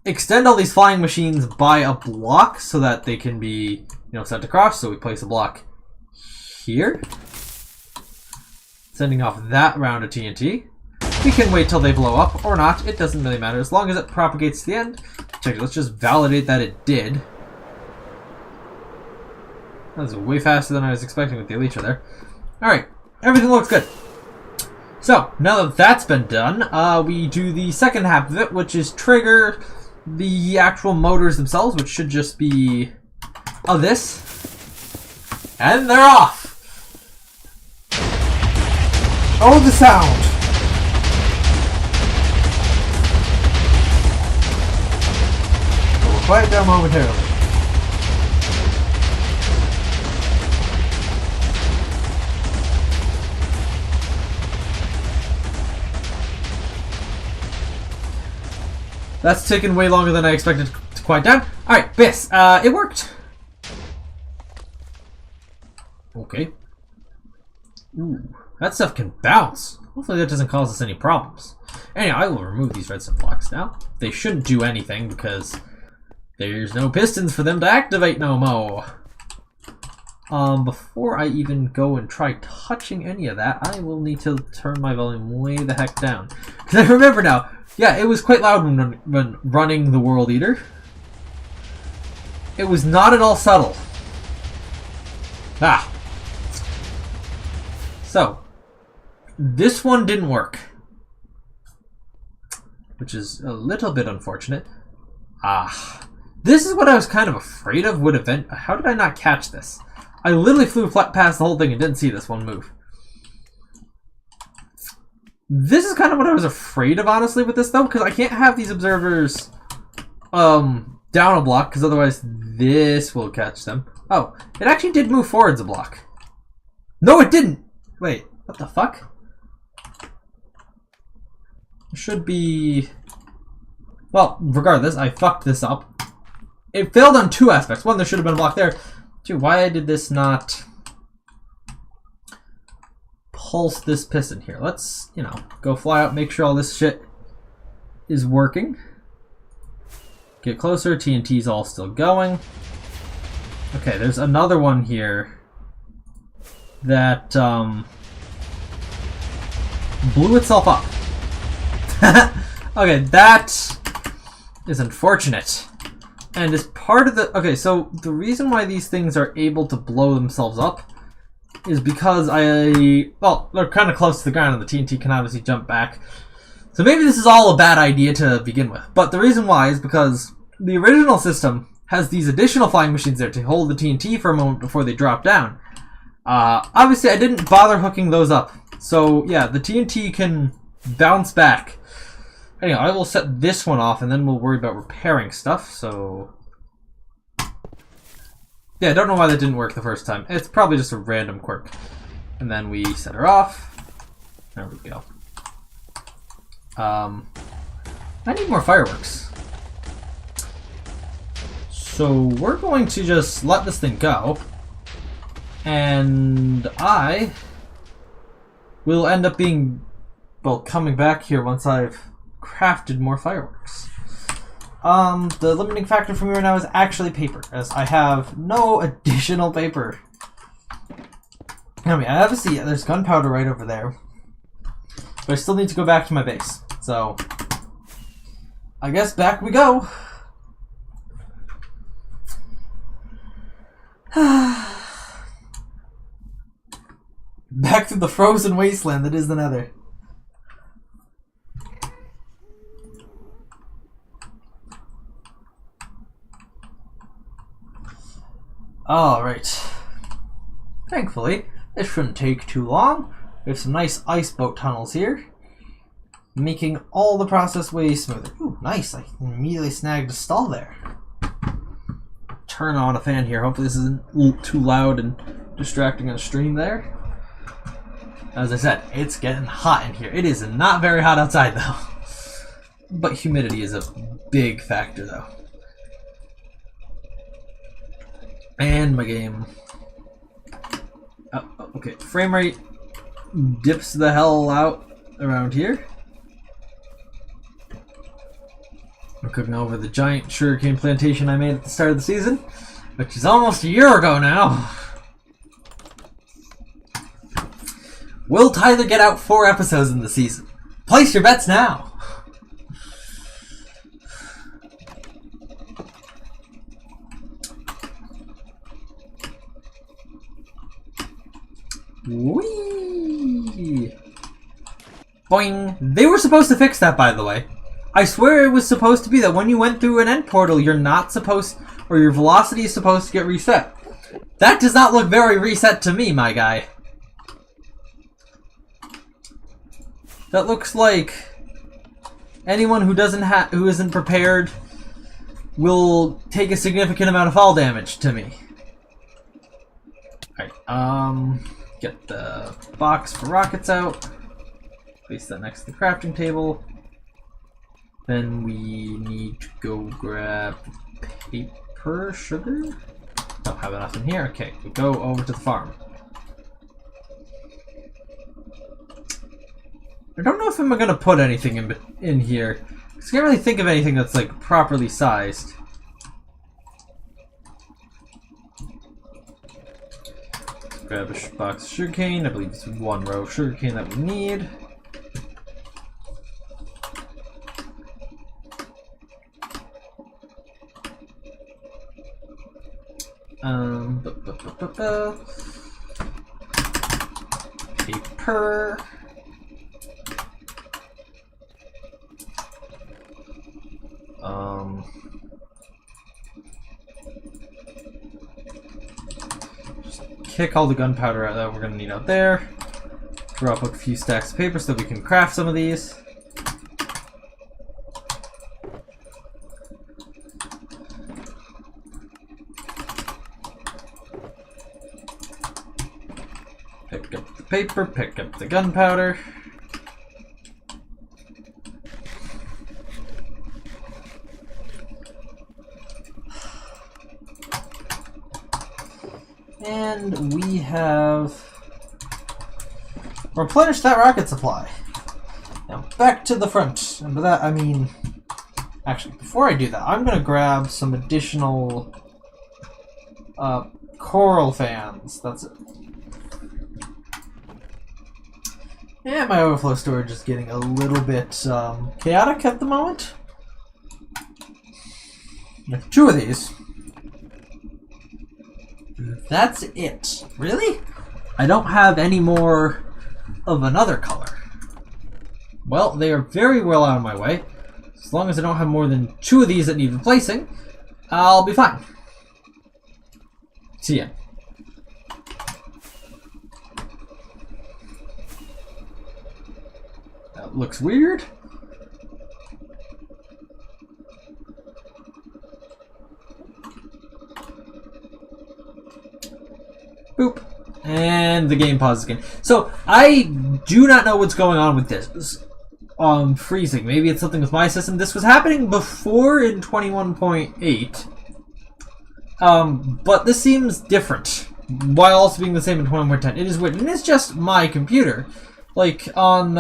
extend all these flying machines by a block so that they can be, sent across. So we place a block here, sending off that round of TNT. We can wait till they blow up or not. It doesn't really matter as long as it propagates to the end. Check it. Let's just validate that it did. That was way faster than I was expecting with the Elytra there. Alright, everything looks good. So, now that that's been done, we do the second half of it, which is trigger the actual motors themselves, which should just be this. And they're off! Oh, the sound! We'll quiet down momentarily. That's taken way longer than I expected to quiet down. Alright, Biss, it worked. Okay. Ooh, that stuff can bounce. Hopefully that doesn't cause us any problems. Anyway, I will remove these redstone blocks now. They shouldn't do anything because there's no pistons for them to activate no more. Before I even go and try touching any of that, I will need to turn my volume way the heck down. Because I remember now, yeah, it was quite loud when running the World Eater. It was not at all subtle. Ah. So, this one didn't work. Which is a little bit unfortunate. Ah. This is what I was kind of afraid of would event. How did I not catch this? I literally flew past the whole thing and didn't see this one move. This is kind of what I was afraid of, honestly, with this, though, because I can't have these observers down a block, because otherwise this will catch them. Oh, it actually did move forwards a block. No, it didn't! Wait, what the fuck? It should be... Well, regardless, I fucked this up. It failed on two aspects. One, there should have been a block there. Two, why did this not pulse this piston here? Let's, you know, go fly out, make sure all this shit is working. Get closer, TNT's all still going. Okay, there's another one here that blew itself up. Okay, that is unfortunate. And as part of the... Okay, so the reason why these things are able to blow themselves up is because well, they're kind of close to the ground and the TNT can obviously jump back. So maybe this is all a bad idea to begin with. But the reason why is because the original system has these additional flying machines there to hold the TNT for a moment before they drop down. Obviously, I didn't bother hooking those up. So, yeah, the TNT can bounce back. Anyway, I will set this one off, and then we'll worry about repairing stuff, so... Yeah, I don't know why that didn't work the first time. It's probably just a random quirk. And then we set her off. There we go. I need more fireworks. So we're going to just let this thing go. And I will end up being, well, coming back here once I've crafted more fireworks. The limiting factor for me right now is actually paper, as I have no additional paper. I mean, obviously there's gunpowder right over there, but I still need to go back to my base. So, I guess back we go. Back to the frozen wasteland that is the Nether. Alright. Thankfully, this shouldn't take too long. We have some nice ice boat tunnels here, making all the process way smoother. Ooh, nice. I immediately snagged a stall there. Turn on a fan here. Hopefully this isn't too loud and distracting on stream there. As I said, it's getting hot in here. It is not very hot outside though. But humidity is a big factor though. And my game. Oh, okay, frame rate dips the hell out around here. I'm cooking over the giant sugarcane plantation I made at the start of the season, which is almost a year ago now. Will Tyler get out 4 episodes in the season? Place your bets now. Whee! Boing! They were supposed to fix that, by the way. I swear it was supposed to be that when you went through an end portal, you're not supposed, or your velocity is supposed to get reset. That does not look very reset to me, my guy. That looks like anyone who who isn't prepared will take a significant amount of fall damage to me. Alright, get the box for rockets out. Place that next to the crafting table. Then we need to go grab paper, sugar? Don't have enough in here. Okay, we go over to the farm. I don't know if I'm gonna put anything in here. I can't really think of anything that's like properly sized. Grab a box of sugarcane. I believe it's 1 row of sugarcane that we need. Paper. Just kick all the gunpowder out that we're gonna need out there. Drop a few stacks of paper so that we can craft some of these. Pick up the paper, pick up the gunpowder. And we have replenished that rocket supply. Now back to the front. And by that I mean, actually, before I do that, I'm going to grab some additional coral fans. That's it. And my overflow storage is getting a little bit chaotic at the moment. 2 of these. That's it. Really? I don't have any more of another color. Well, they are very well out of my way. As long as I don't have more than 2 of these that need replacing, I'll be fine. See ya. That looks weird. Boop. And the game pauses again. So, I do not know what's going on with this. Freezing. Maybe it's something with my system. This was happening before in 21.8. But this seems different. While also being the same in 21.10. It is weird. And it's just my computer. Like, on,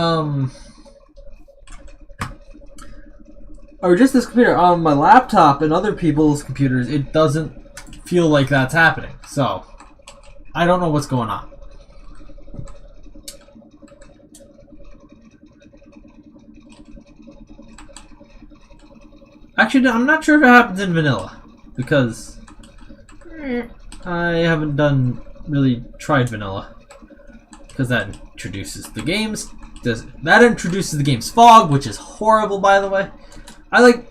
or just this computer. On my laptop and other people's computers, it doesn't feel like that's happening. So, I don't know what's going on. Actually, I'm not sure if it happens in vanilla, because I haven't really tried vanilla, because that introduces the game's fog, which is horrible, by the way. I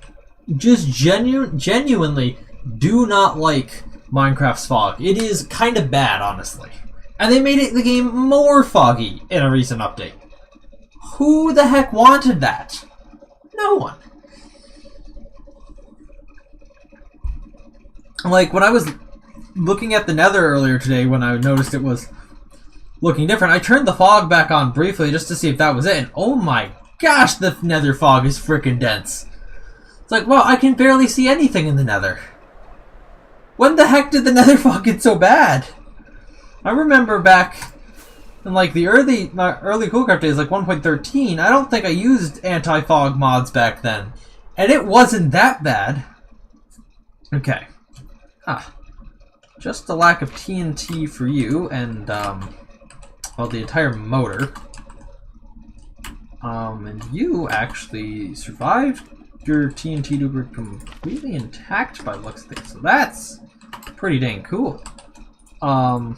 just genuinely do not like Minecraft's fog. It is kind of bad, honestly. And they made the game more foggy in a recent update. Who the heck wanted that? No one. Like, when I was looking at the Nether earlier today, when I noticed it was looking different, I turned the fog back on briefly just to see if that was it, and oh my gosh, the Nether fog is freaking dense. It's like, well, I can barely see anything in the Nether. When the heck did the Nether fog get so bad? I remember back in like the early Coolcraft days, like 1.13, I don't think I used anti-fog mods back then. And it wasn't that bad. Okay. Just a lack of TNT for you, and well, the entire motor. And you actually survived your TNT duper completely intact by the looks of things. So that's pretty dang cool. Don't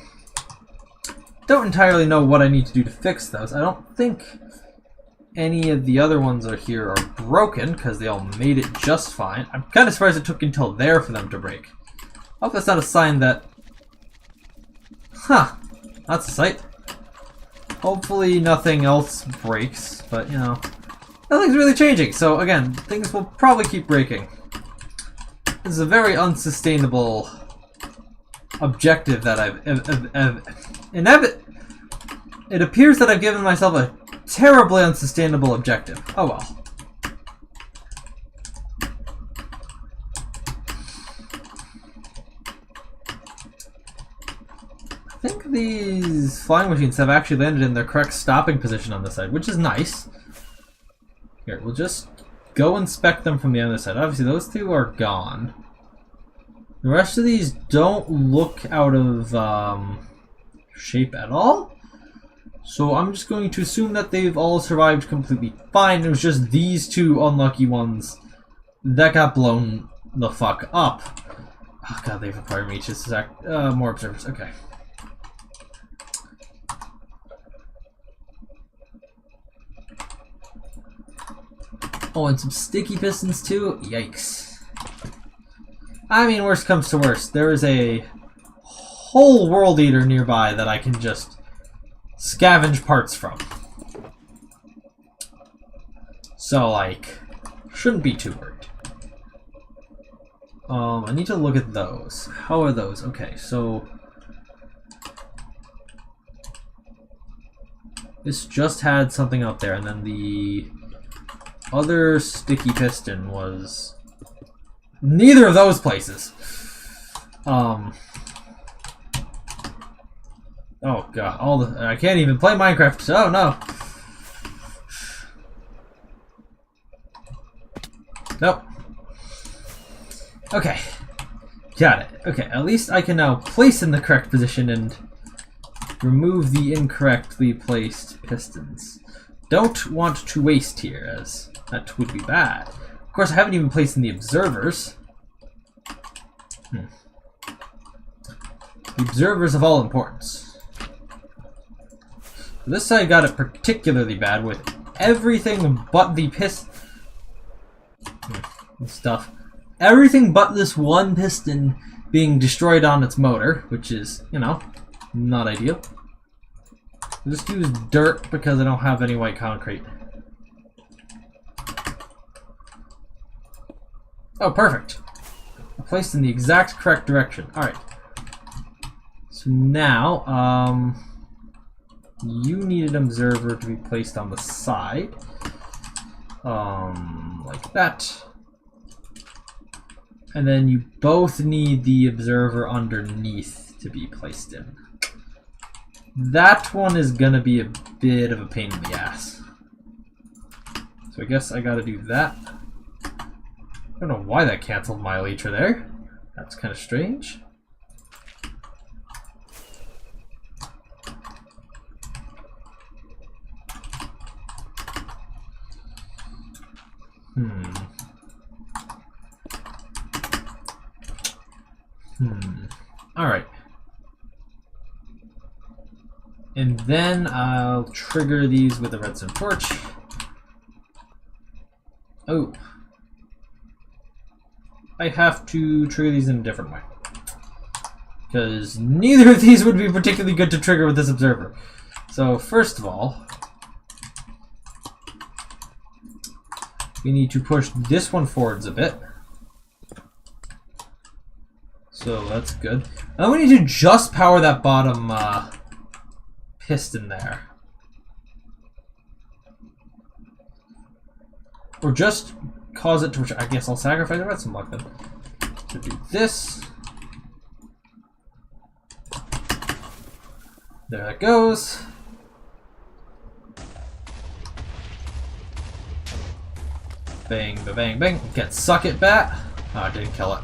entirely know what I need to do to fix those. I don't think any of the other ones here are broken because they all made it just fine. I'm kind of surprised it took until there for them to break. I hope that's not a sign that... Huh. That's a sight. Hopefully nothing else breaks, but you know, nothing's really changing. So again, things will probably keep breaking. This is a very unsustainable objective that it appears that I've given myself a terribly unsustainable objective. Oh well. I think these flying machines have actually landed in their correct stopping position on this side, which is nice. Here, we'll just go inspect them from the other side. Obviously, those two are gone. The rest of these don't look out of shape at all. So I'm just going to assume that they've all survived completely fine. It was just these two unlucky ones that got blown the fuck up. Oh god, they've required me to select more observers. Okay. Oh, and some sticky pistons too? Yikes. I mean, worst comes to worst. There is a whole world eater nearby that I can just scavenge parts from. So, like, shouldn't be too worried. I need to look at those. How are those? Okay, so this just had something out there, and then the other sticky piston was neither of those places. Oh god, I can't even play Minecraft. Oh no. Nope. Okay. Got it. Okay, at least I can now place in the correct position and remove the incorrectly placed pistons. Don't want to waste here, as that would be bad. Of course, I haven't even placed in the observers. The observers of all importance. This side got it particularly bad with everything but the stuff. Everything but this one piston being destroyed on its motor, which is, you know, not ideal. I'll just use dirt because I don't have any white concrete. Oh, perfect. Placed in the exact correct direction. Alright. So now, you need an observer to be placed on the side. Like that. And then you both need the observer underneath to be placed in. That one is gonna be a bit of a pain in the ass. So I guess I gotta do that. I don't know why that canceled my elytra there. That's kind of strange. Alright. And then I'll trigger these with a redstone torch. Oh. I have to trigger these in a different way. Because neither of these would be particularly good to trigger with this observer. So first of all, we need to push this one forwards a bit. So that's good. And then we need to just power that bottom piston there. Or just cause it to... I guess I'll sacrifice the redstone block then. To do this. There that goes. Bang, bang, bang. Get suck it, bat. Oh, I didn't kill it.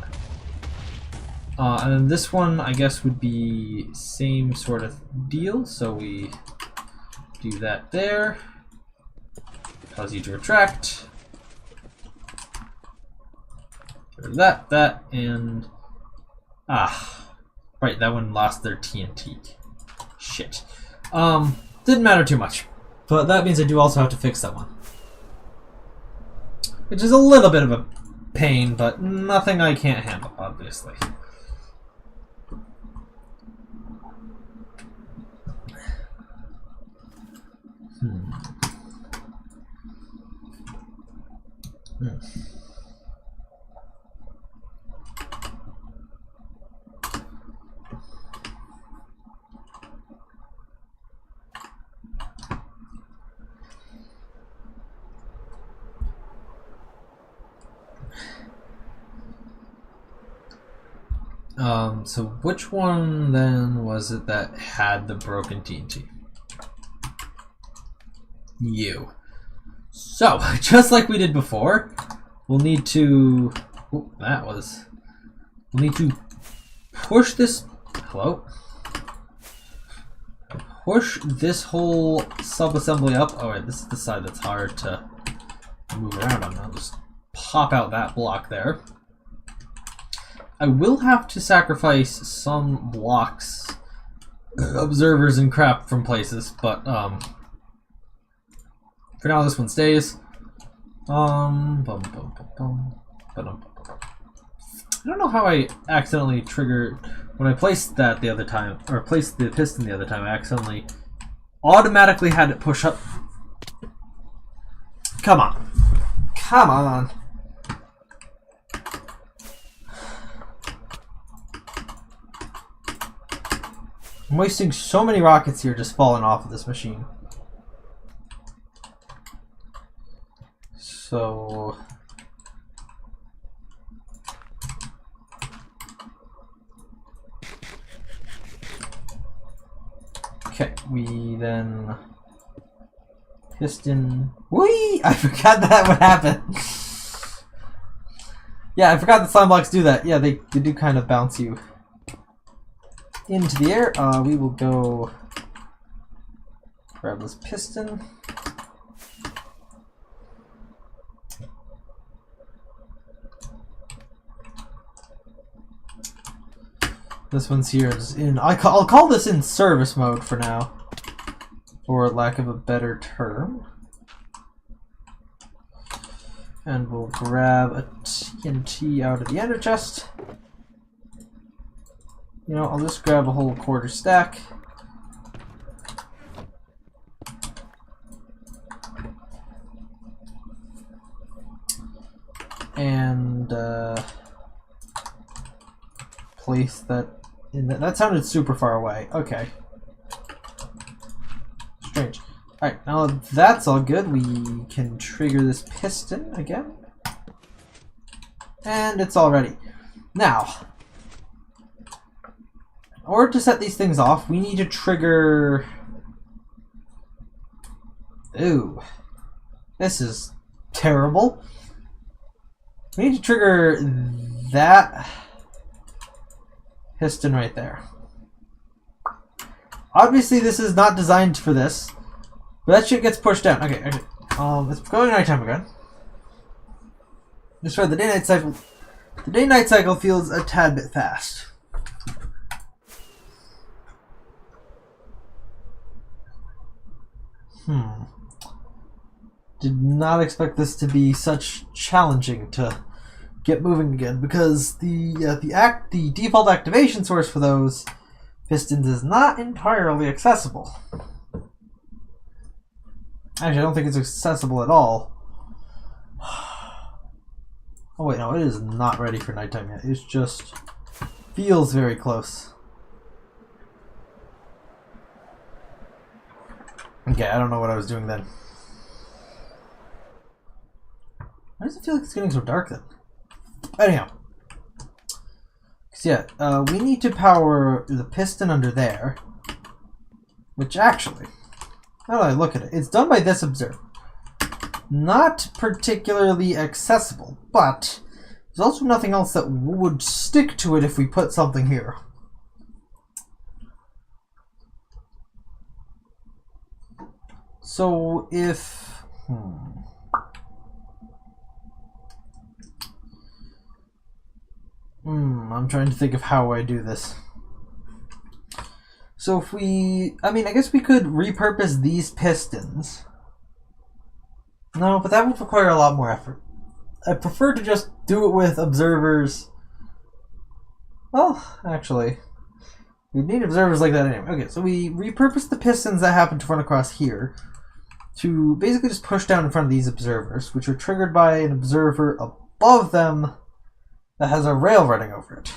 And then this one, I guess, would be same sort of deal. So we Do that there. Cause you to retract. That, and... Right, that one lost their TNT. Shit. Didn't matter too much. But that means I do also have to fix that one. Which is a little bit of a pain, but nothing I can't handle, obviously. So which one then was it that had the broken TNT? You. So, just like we did before, we'll need to... Oh, we'll need to push this... Hello? Push this whole sub-assembly up. Oh, wait, this is the side that's hard to move around on. I'll just pop out that block there. I will have to sacrifice some blocks, observers and crap from places, but for now this one stays. I don't know how I accidentally triggered when I placed that the other time, or placed the piston the other time. I accidentally automatically had it push up. Come on, come on. I'm wasting so many rockets here just falling off of this machine. So... Okay, we then... Piston... Whee! I forgot that would happen! Yeah, I forgot that slime blocks do that. Yeah, they do kind of bounce you into the air. We will go grab this piston. This one's here is in, I'll call this in service mode for now, for lack of a better term. And we'll grab a TNT out of the ender chest. You know, I'll just grab a whole quarter stack. And place that in the, that sounded super far away. Okay. Strange. Alright, now that that's all good, we can trigger this piston again. And it's all ready. Now, in order to set these things off, we need to trigger... Ooh. This is terrible. We need to trigger that piston right there. Obviously this is not designed for this, but that shit gets pushed down. Okay, okay. It's going nighttime again. Just for the day-night cycle. The day-night cycle feels a tad bit fast. Did not expect this to be such challenging to get moving again, because the default activation source for those pistons is not entirely accessible. Actually, I don't think it's accessible at all. Oh wait, no, it is not ready for nighttime yet. It just feels very close. Okay, I don't know what I was doing then. Why does it feel like it's getting so dark then? Anyhow. So yeah, we need to power the piston under there. Which actually, now that I look at it, it's done by this observer. Not particularly accessible, but there's also nothing else that would stick to it if we put something here. So if... I'm trying to think of how I do this. So if we... I mean, I guess we could repurpose these pistons. No, but that would require a lot more effort. I prefer to just do it with observers. Well, actually, we need observers like that anyway. Okay, so we repurpose the pistons that happen to run across here to basically just push down in front of these observers, which are triggered by an observer above them that has a rail running over it.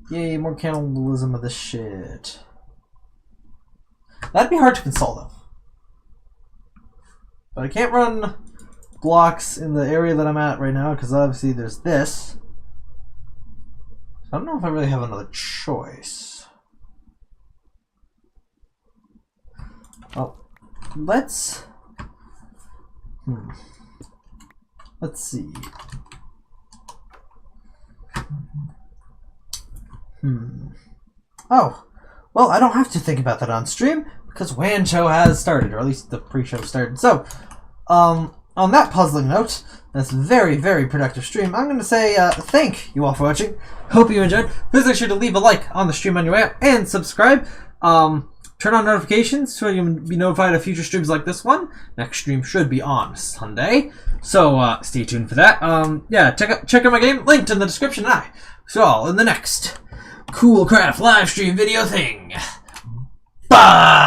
Yay, more cannibalism of this shit. That'd be hard to console, though. But I can't run blocks in the area that I'm at right now, because obviously there's this. I don't know if I really have another choice. Well, let's see. Oh, well, I don't have to think about that on stream because WAN show has started, or at least the pre-show started. So, on that puzzling note, that's very, very productive stream. I'm going to say thank you all for watching. Hope you enjoyed. Please make sure to leave a like on the stream on your way out and subscribe. Turn on notifications so you can be notified of future streams like this one. Next stream should be on Sunday, so stay tuned for that. Yeah, check out my game linked in the description. And I see you all in the next Cool Craft live stream video thing. Bye.